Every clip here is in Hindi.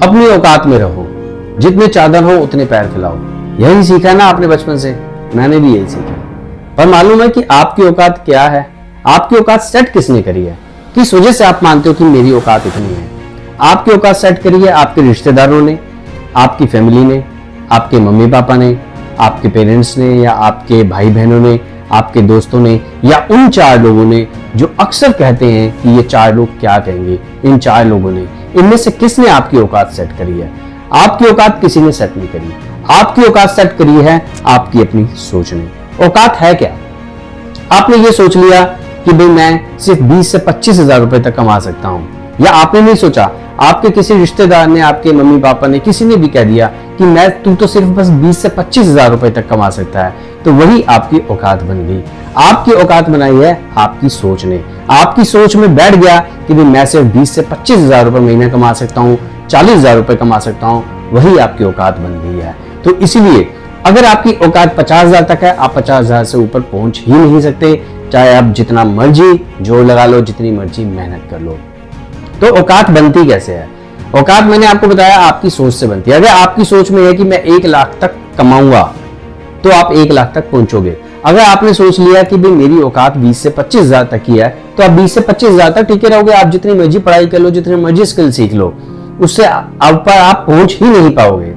अपनी औकात में रहो, जितने चादर हो उतने पैर फैलाओ। यही सीखा ना आपने बचपन से, मैंने भी यही सीखा। पर मालूम है कि आपकी औकात क्या है? आपकी औकात सेट किसने करी है? किस वजह से आप मानते हो कि मेरी औकात इतनी है? आपकी औकात सेट करी है आपके रिश्तेदारों ने, आपकी फैमिली ने, आपके मम्मी पापा ने, आपके पेरेंट्स ने, या आपके भाई बहनों ने, आपके दोस्तों ने, या उन 4 लोगों ने जो अक्सर कहते हैं कि ये 4 लोग क्या कहेंगे। इन 4 लोगों ने, इनमें से किसने आपकी औकात सेट करी है? आपकी औकात किसी ने सेट नहीं करी। आपकी औकात सेट करी है आपकी अपनी सोच ने। औकात है क्या? आपने ये सोच लिया कि भाई मैं सिर्फ 20 से 25 हजार रुपए तक कमा सकता हूं, या आपने नहीं सोचा, आपके किसी रिश्तेदार ने, आपके मम्मी पापा ने, किसी ने भी कह दिया कि तू तो सिर्फ बस 20 से 25 हजार रुपए तक कमा सकता है, तो वही आपकी औकात बन गई। आपकी औकात बनाई है आपकी सोच ने। आपकी सोच में बैठ गया कि भाई मैं सिर्फ 20 से 25 हजार रुपए महीना कमा सकता हूँ, 40 हजार रुपए कमा सकता हूँ, वही आपकी औकात बन गई है। तो इसीलिए अगर आपकी औकात 50 हजार तक है, आप 50 हजार से ऊपर पहुंच ही नहीं सकते, चाहे आप जितना मर्जी जोर लगा लो, जितनी मर्जी मेहनत कर लो। तो औकात बनती कैसे है? औकात मैंने आपको बताया आपकी सोच से बनती है। अगर आपकी सोच में है कि मैं 1 लाख तक कमाऊंगा, तो आप 1 लाख तक पहुंचोगे। अगर आपने सोच लिया कि भाई मेरी औकात 20 से 25 हजार तक की है, तो आप 20 से 25 हजार तक टिके रहोगे। आप जितनी मर्जी पढ़ाई कर लो, जितनी मर्जी स्किल सीख लो, उससे ऊपर आप पहुंच ही नहीं पाओगे।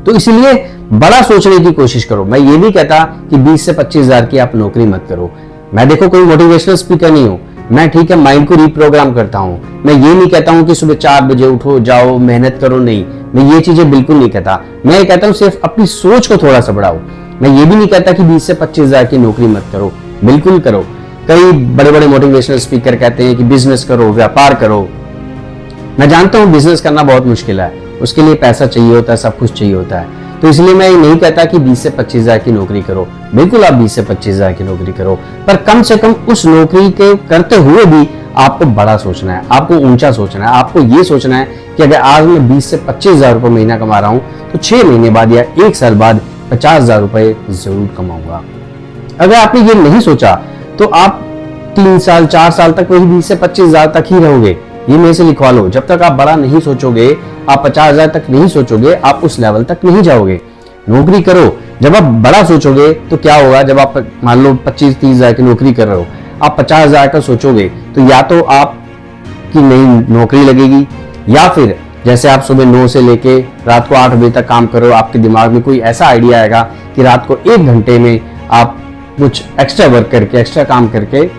तो इसीलिए बड़ा सोचने की कोशिश करो। मैं ये नहीं कहता कि 20 से 25 हजार की आप नौकरी मत करो। मैं देखो कोई मोटिवेशनल स्पीकर नहीं हूं, मैं ठीक है माइंड को रिप्रोग्राम करता हूं। मैं ये नहीं कहता हूं कि सुबह 4 बजे उठो, जाओ, मेहनत करो, नहीं, मैं ये चीजें बिल्कुल नहीं कहता। मैं ये कहता हूं सिर्फ अपनी सोच को थोड़ा सा बढ़ाओ। मैं ये भी नहीं कहता कि 20 से 25 हजार की नौकरी मत करो, बिल्कुल करो। कई बड़े बड़े मोटिवेशनल स्पीकर कहते हैं कि बिजनेस करो, व्यापार करो। मैं जानता हूं बिजनेस करना बहुत मुश्किल है, उसके लिए पैसा चाहिए होता है, सब कुछ चाहिए होता है। तो इसलिए मैं ये नहीं कहता कि 20 से 25 हजार की नौकरी करो। बिल्कुल आप 20 से 25 हजार की नौकरी करो, पर कम से कम उस नौकरी के करते हुए भी आपको बड़ा सोचना है, आपको ऊंचा सोचना है। आपको ये सोचना है कि अगर आज मैं 20 से 25 हजार रुपये महीना कमा रहा हूं, तो 6 महीने बाद या 1 साल बाद 50 हजार रुपये जरूर कमाऊंगा। अगर आपने ये नहीं सोचा, तो आप 3 साल 4 साल तक वही 20 से 25 हजार तक ही रहोगे। ये मेरे से लिखवा लो। जब तक आप बड़ा नहीं सोचोगे, आप 50 हजार तक नहीं सोचोगे, आप उस लेवल तक नहीं जाओगे। नौकरी करो। जब आप बड़ा सोचोगे तो क्या होगा? जब आप मान लो 25-30 हजार की नौकरी कर रहे हो, आप 50 हजार का सोचोगे, तो या तो आपकी नई नौकरी लगेगी, या फिर जैसे आप सुबह 9 से लेके रात को 8 बजे तक काम करो, आपके दिमाग में कोई ऐसा आइडिया आएगा कि रात को 1 घंटे में आप कुछ एक्स्ट्रा वर्क करके, एक्स्ट्रा काम करके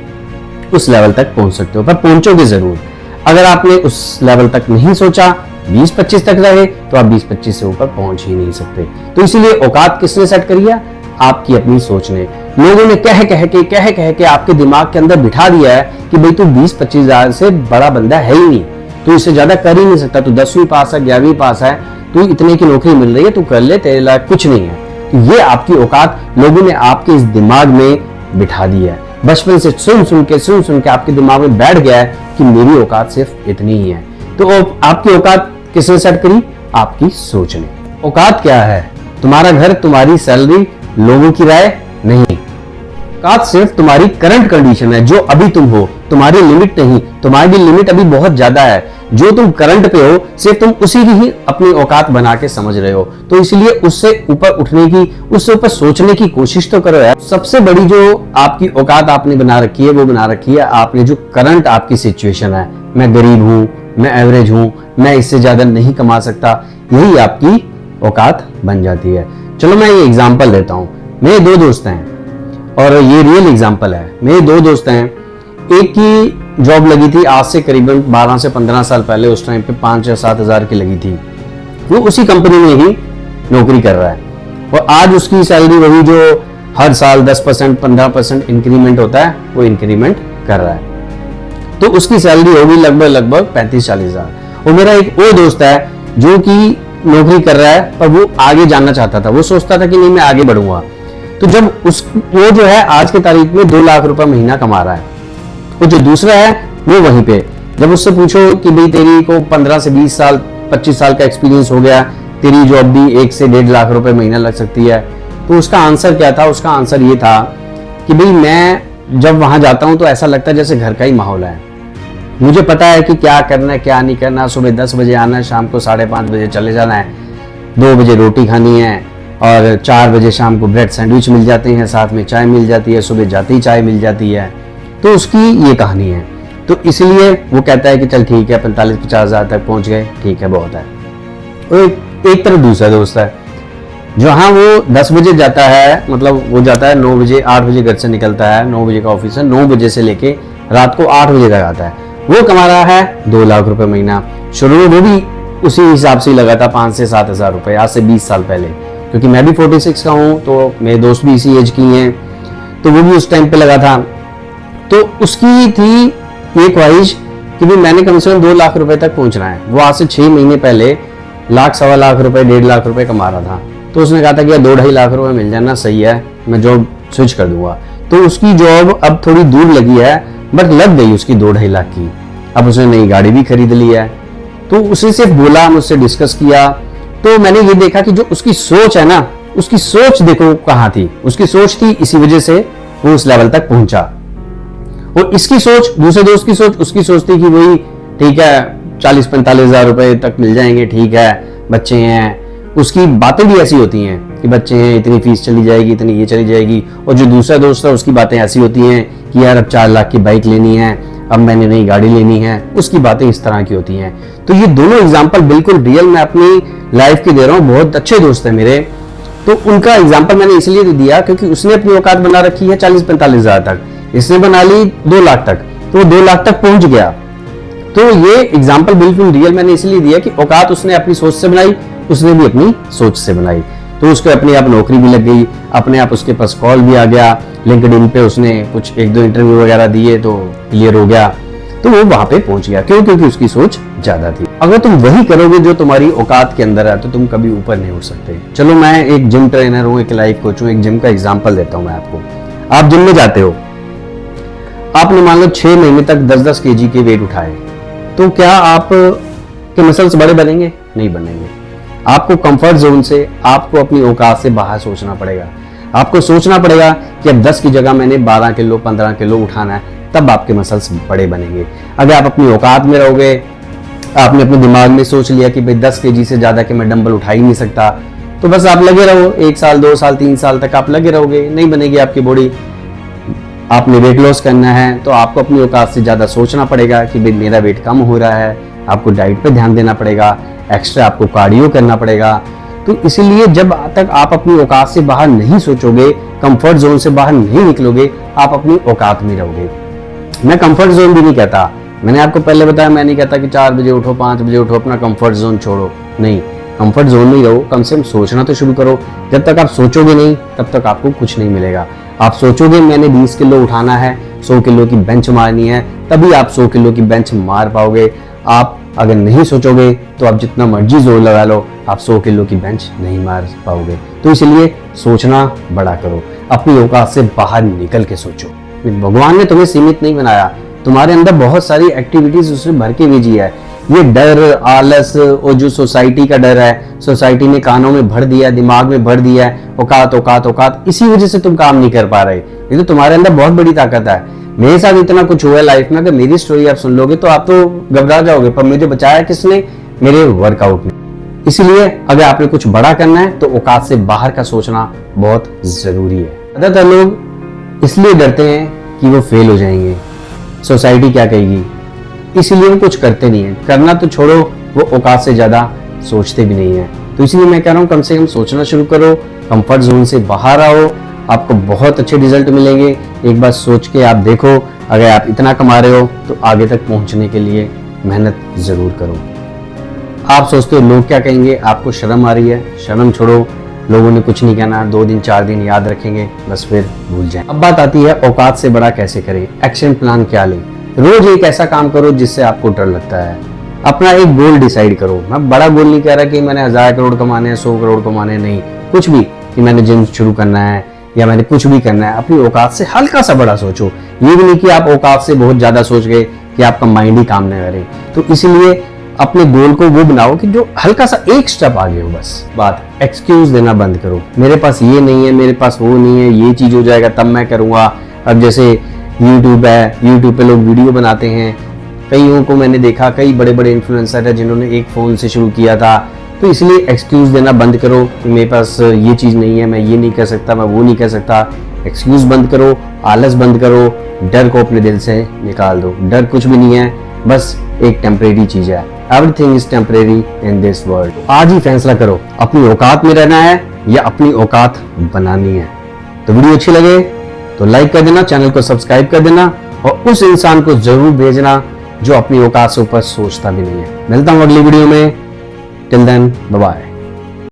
उस लेवल तक पहुंच सकते हो। पर पहुंचोगे जरूर। अगर आपने उस लेवल तक नहीं सोचा, 20-25 तक रहे, तो आप 20-25 से ऊपर पहुंच ही नहीं सकते। तो इसीलिए औकात किसने सेट करी है? आपकी अपनी सोच ने। लोगों ने कह कह के आपके दिमाग के अंदर बिठा दिया है कि भाई तू 20-25 हजार से बड़ा बंदा है ही नहीं, तू इससे ज्यादा कर ही नहीं सकता, तू 10वीं पास है, 11वीं पास है, तू इतने की नौकरी मिल रही है, तू कर ले, तेरे लायक कुछ नहीं है। तो ये आपकी औकात लोगों ने आपके इस दिमाग में बिठा दी है। बचपन से सुन सुन के आपके दिमाग में बैठ गया है कि मेरी औकात सिर्फ इतनी ही है। तो आपकी औकात किसने सेट करी? आपकी सोच ने। औकात क्या है? तुम्हारा घर, तुम्हारी सैलरी, लोगों की राय नहीं। औकात सिर्फ तुम्हारी करंट कंडीशन है, जो अभी तुम हो, तुम्हारी लिमिट नहीं। तुम्हारी लिमिट अभी बहुत ज्यादा है। जो तुम करंट पे हो, सिर्फ तुम उसी की ही अपनी औकात बना के समझ रहे हो। तो इसलिए उससे ऊपर उठने की, उससे ऊपर सोचने की कोशिश तो करो यार। सबसे बड़ी जो आपकी औकात आपने बना रखी है, वो बना रखी है आपने जो करंट आपकी सिचुएशन है। मैं गरीब हूं, मैं एवरेज हूं, मैं इससे ज्यादा नहीं कमा सकता, यही आपकी औकात बन जाती है। चलो मैं ये एग्जांपल देता हूं। मेरे 2 दोस्त हैं, और ये रियल एग्जांपल है। मेरे 2 दोस्त हैं, एक की जॉब लगी थी आज से करीबन 12 से 15 साल पहले, उस टाइम पे 5 या 7 हजार की लगी थी। वो उसी कंपनी में ही नौकरी कर रहा है, और आज उसकी सैलरी वही जो हर साल 10% 15% इंक्रीमेंट होता है, वो इंक्रीमेंट कर रहा है। तो उसकी सैलरी होगी लगभग 35-40 हजार। और मेरा एक और दोस्त है जो कि नौकरी कर रहा है, पर वो आगे जानना चाहता था। वो सोचता था कि नहीं, मैं आगे बढ़ूंगा। तो जब वो जो है आज की तारीख में 2 लाख रुपए महीना कमा रहा है, और जो दूसरा है वो वहीं पे। जब उससे पूछो कि भाई तेरी को 15 से 20 साल 25 साल का एक्सपीरियंस हो गया, तेरी जॉब भी 1 से 1.5 लाख रुपए महीना लग सकती है, तो उसका आंसर क्या था? उसका आंसर ये था कि भाई मैं जब वहां जाता हूं तो ऐसा लगता है जैसे घर का ही माहौल है। मुझे पता है कि क्या करना है क्या नहीं करना, सुबह 10 बजे आना है, शाम को 5:30 बजे चले जाना है, 2 बजे रोटी खानी है और 4 बजे शाम को ब्रेड सैंडविच मिल जाते हैं, साथ में चाय मिल जाती है, सुबह जाते ही चाय मिल जाती है। तो उसकी ये कहानी है। तो इसलिए वो कहता है कि चल ठीक है 45-50 हज़ार तक पहुंच गए, ठीक है बहुत है। और एक तरफ दूसरा दोस्त है जहाँ वो 10 बजे जाता है, मतलब वो जाता है 9 बजे, 8 बजे घर से निकलता है, 9 बजे का ऑफिस है, 9 बजे से लेके रात को 8 बजे तक आता है। वो कमा रहा है 2 लाख रुपए महीना। शुरू में वो भी उसी हिसाब से लगा था 5 से 7 हज़ार रुपए, आज से 20 साल पहले, क्योंकि मैं भी 46 का हूँ, तो मेरे दोस्त भी इसी एज की हैं, तो वो भी उस टाइम पे लगा था। तो उसकी थी ये ख्वाहिश कि भी मैंने कम से कम 2 लाख रुपए तक पहुंचना है। वो आज से 6 महीने पहले लाख, सवा लाख रुपए, 1.5 लाख रुपए कमा रहा था। तो उसने कहा था कि 2-2.5 लाख रुपए मिल जाना सही है, मैं जॉब स्विच कर दूंगा। तो उसकी जॉब अब थोड़ी दूर लगी है, बट लग गई उसकी 2-2.5 लाख की। अब उसने नई गाड़ी भी खरीद ली है। तो उसे सिर्फ बोला, मुझसे डिस्कस किया, तो मैंने ये देखा कि जो उसकी सोच है ना, उसकी सोच देखो कहाँ थी। उसकी सोच थी, इसी वजह से वो उस लेवल तक पहुंचा। और इसकी सोच, दूसरे दोस्त की सोच, उसकी सोच थी कि वही ठीक है 40-45 हज़ार रुपए तक मिल जाएंगे, ठीक है बच्चे हैं। उसकी बातें भी ऐसी होती हैं कि बच्चे हैं, इतनी फीस चली जाएगी, इतनी ये चली जाएगी। और जो दूसरा दोस्त है उसकी बातें ऐसी होती हैं कि यार अब 4 लाख की बाइक लेनी है, अब मैंने नई गाड़ी लेनी है। उसकी बातें इस तरह की होती हैं। तो ये दोनों एग्जाम्पल बिल्कुल रियल मैं अपनी लाइफ की दे रहा हूँ। बहुत अच्छे दोस्त हैं मेरे। तो उनका एग्जाम्पल मैंने इसलिए दिया क्योंकि उसने अपनी औकात बना रखी है 40-45 हज़ार तक, इसने बना ली 2 लाख तक, तो वो 2 लाख तक पहुंच गया। तो ये एग्जाम्पल बिल्कुल रियल मैंने इसलिए दिया कि औकात उसने अपनी सोच से बनाई, उसने भी अपनी सोच से बनाई। तो उसको अपने आप नौकरी भी लग गई, अपने आप उसके पास कॉल भी आ गया, लिंक्डइन पे उसने कुछ 1-2 इंटरव्यू वगैरह दिए तो क्लियर हो गया। तो वो वहां पे पहुंच गया। क्यों? क्योंकि उसकी सोच ज्यादा थी। अगर तुम वही करोगे जो तुम्हारी औकात के अंदर है, तो तुम कभी ऊपर नहीं उठ सकते। चलो मैं एक जिम ट्रेनर हूँ, एक लाइफ कोच हूँ, एक जिम का एग्जाम्पल देता हूँ मैं आपको। आप जिम में जाते हो, आपने मान लो 6 महीने तक 10-10 kg के वेट उठाए, तो क्या आप के मसल्स बड़े बनेंगे? नहीं बनेंगे। आपको कंफर्ट जोन से, आपको अपनी औकात से बाहर सोचना पड़ेगा। आपको सोचना पड़ेगा कि अब 10 की जगह मैंने 12 किलो 15 किलो उठाना है, तब आपके मसल्स बड़े बनेंगे। अगर आप अपनी औकात में रहोगे, आपने अपने दिमाग में सोच लिया कि भाई 10 kg से ज्यादा के मैं डंबल उठा ही नहीं सकता, तो बस आप लगे रहो 1 साल 2 साल 3 साल तक आप लगे रहोगे, नहीं बनेगी आपकी बॉडी। आपने वेट लॉस करना है तो आपको अपनी औकात से ज्यादा सोचना पड़ेगा कि भाई मेरा वेट कम हो रहा है। आपको डाइट पे ध्यान देना पड़ेगा, एक्स्ट्रा आपको कार्डियो करना पड़ेगा। तो इसीलिए जब तक आप अपनी औकात से बाहर नहीं सोचोगे, कंफर्ट जोन से बाहर नहीं निकलोगे, आप अपनी औकात में रहोगे। मैं कंफर्ट जोन भी नहीं कहता, मैंने आपको पहले बताया, मैं नहीं कहता कि 4 बजे उठो 5 बजे उठो, अपना कंफर्ट जोन छोड़ो। नहीं, कंफर्ट जोन में ही रहो, कम से कम सोचना तो शुरू करो। जब तक आप सोचोगे नहीं, तब तक आपको कुछ नहीं मिलेगा। आप सोचोगे मैंने 20 किलो उठाना है, 100 किलो की बेंच मारनी है, तभी आप 100 किलो की बेंच मार पाओगे। आप अगर नहीं सोचोगे तो आप जितना मर्जी जोर लगा लो, आप 100 किलो की बेंच नहीं मार पाओगे। तो इसलिए सोचना बड़ा करो, अपनी औकात से बाहर निकल के सोचो। भगवान ने तुम्हें सीमित नहीं बनाया, तुम्हारे अंदर बहुत सारी एक्टिविटीज उसने भर के भेजी है। ये डर, आलस और जो सोसाइटी का डर है, सोसाइटी ने कानों में भर दिया, दिमाग में भर दिया है, औकात औकात औकात, इसी वजह से तुम काम नहीं कर पा रहे। ये तो तुम्हारे अंदर बहुत बड़ी ताकत है। मेरे साथ इतना कुछ हुआ है लाइफ में, अगर मेरी स्टोरी आप सुन लोगे तो आप तो घबरा जाओगे, पर मुझे बचाया किसने? मेरे वर्कआउट ने। इसलिए अगर आपने कुछ बड़ा करना है तो औकात से बाहर का सोचना बहुत जरूरी है। ज्यादातर लोग इसलिए डरते हैं कि वो फेल हो जाएंगे, सोसाइटी क्या कहेगी, इसीलिए वो कुछ करते नहीं है। करना तो छोड़ो, वो औकात से ज्यादा सोचते भी नहीं है। तो इसलिए मैं कह रहा हूँ कम से कम सोचना शुरू करो, कंफर्ट जोन से बाहर आओ, आपको बहुत अच्छे रिजल्ट मिलेंगे। एक बार सोच के आप देखो, अगर आप इतना कमा रहे हो तो आगे तक पहुंचने के लिए मेहनत जरूर करो। आप सोचते हो लोग क्या कहेंगे, आपको शर्म आ रही है, शर्म छोड़ो, लोगों ने कुछ नहीं कहना, 2 दिन 4 दिन याद रखेंगे, बस फिर भूल जाए। अब बात आती है औकात से बड़ा कैसे करें, एक्शन प्लान क्या लें। रोज एक ऐसा काम करो जिससे आपको डर लगता है। अपना एक गोल डिसाइड करो। मैं बड़ा गोल नहीं कह रहा कि मैंने 1000 करोड़ कमाने हैं, 100 करोड़ कमाने, नहीं, कुछ भी, कि मैंने जिम शुरू करना है या मैंने कुछ भी करना है। अपनी औकात से हल्का सा बड़ा सोचो, ये भी नहीं कि आप औकात से बहुत ज्यादा सोच गए कि आपका माइंड ही काम न करे। तो इसलिए अपने गोल को वो बनाओ कि जो हल्का सा एक स्टेप आगे हो। बस बात एक्सक्यूज देना बंद करो, मेरे पास ये नहीं है, मेरे पास वो नहीं है, ये चीज हो जाएगा तब मैं करूंगा। अब जैसे यूट्यूब है, यूट्यूब पे लोग वीडियो बनाते हैं, कईयों को मैंने देखा, कई बड़े बड़े इन्फ्लुएंसर है जिन्होंने एक फ़ोन से शुरू किया था। तो इसलिए एक्सक्यूज़ देना बंद करो कि मेरे पास ये चीज़ नहीं है, मैं ये नहीं कर सकता, मैं वो नहीं कर सकता। एक्सक्यूज़ बंद करो, आलस बंद करो, डर को अपने दिल से निकाल दो। डर कुछ भी नहीं है, बस एक टेम्परेरी चीज़ है। Everything is temporary in this world. आज ही फैसला करो, अपनी औकात में रहना है या अपनी औकात बनानी है। तो वीडियो अच्छी लगे तो लाइक कर देना, चैनल को सब्सक्राइब कर देना और उस इंसान को जरूर भेजना जो अपनी औकात से ऊपर सोचता भी नहीं है। मिलता हूं अगली वीडियो में। Till then bye bye.